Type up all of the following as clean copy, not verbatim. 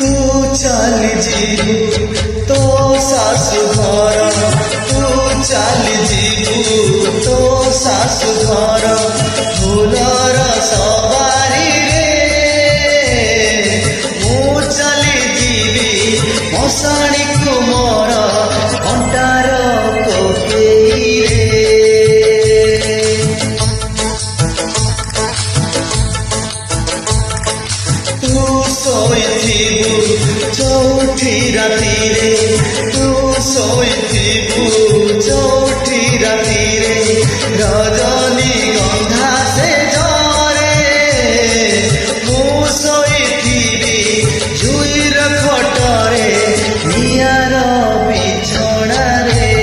तू चली जीवु तो सासु घर, तू चली जीवु तो सासु घर, फूलर सवारी रे मु चली जीवी मशाणी कुमर अंटार कोकेई रे। तू सोईथिबु चौठी राती रे, तू सोईथिबु चौठी राती रे, रजनी गंधा से जरे मु सोईथिबि जुईर खटरे नियार बिछड़ा रे।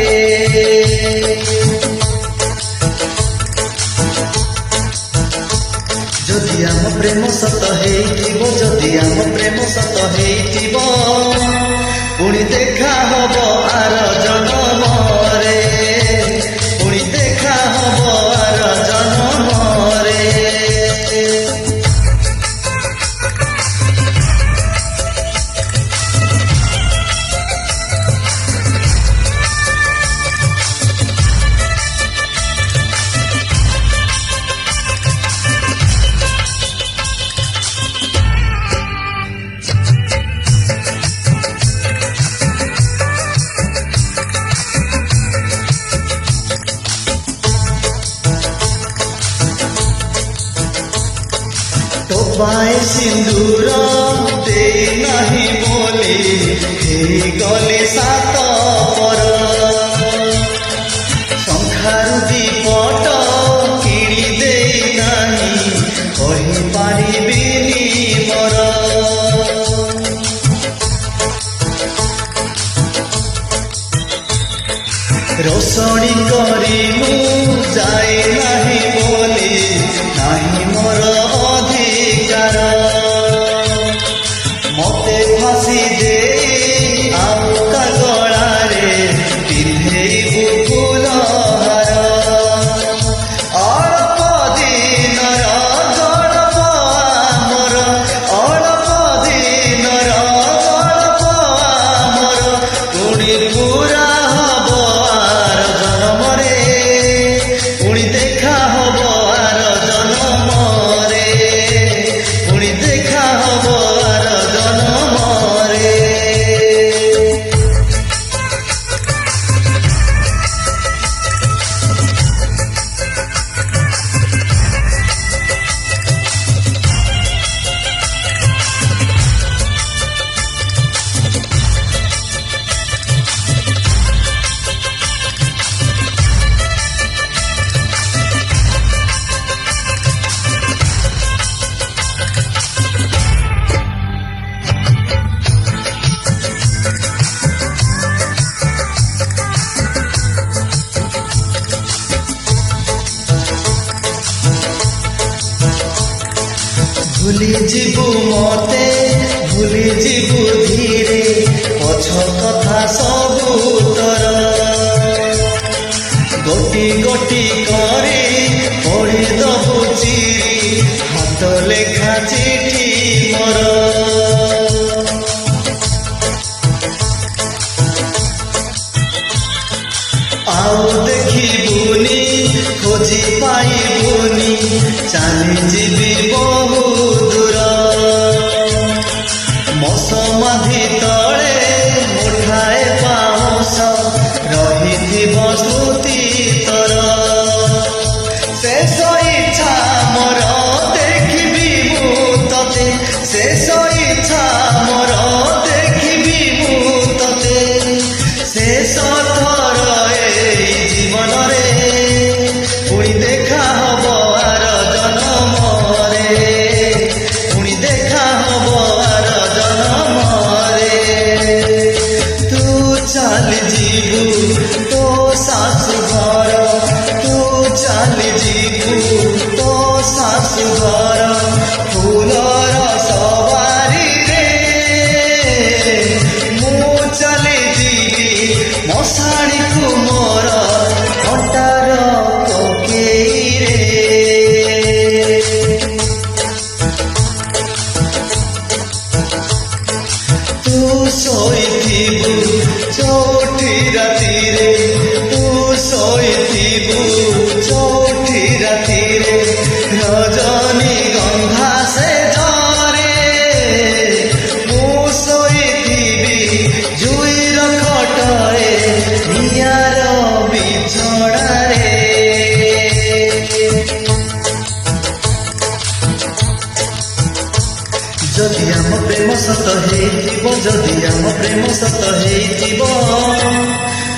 जदि आम प्रेम सत हेइथिबो, जदि आम प्रेम सत हेइथिबो, पुणी देखा हब आर जन्मरे, पुणी देखा हब आर जन्मरे। टोपाए सिंदूर दे नहीं बोली हे गली सात पर, शंखारु दीपट किणी दे नहीं कही पारिबिनी मोर। रोषणी करी मु जाए नहीं बोली नहीं मोर अधिकार, मते फांसी दे आउका गलारे पिंधेबु फूलहार। अल्प दिनर गल्प आमर, अल्प दिनर गल्प आमर, पुणी पूरा हब आर जन्मरे, पुणी देखा हब आर जन्मरे, पुणी देखा हब आर जन्मरे। भूली जीवु मते भूली जीवु धीरे पछ कथा सबुतर, गोटी गोटी करे पढ़ी दबु चिरी हाथ लेखा चिठी मोर। आउ देखिबुनी खोजी पाइबुनी चाली जीवी बहु दूर, मो समाधि तले मुठाए पाउस रहिथिब स्मृति तोर। शेष इच्छा मोर देखिबि मु तते, शेष इच्छा मोर देखिबि मु तते, शेष थर एई जीवन रे पुणी देखा हब आर जन्मरे, पुणी देखा हब आर जन्मरे। तू चली जीवु तो सासु घर, तू चली जीवु तो सासु घर, फूलर सवारी रे तू शोइथिबु चौठी रातिरे तू शोइथिबु चौठी रातिरे रजनी गंधा से जरे मु शोइथिबि जुईर खटरे नियार बिछड़ारे जदि आम प्रेम सत हेइथिबो जदि आम प्रेम सत हेइथिबो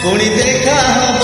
पुणी देखा हब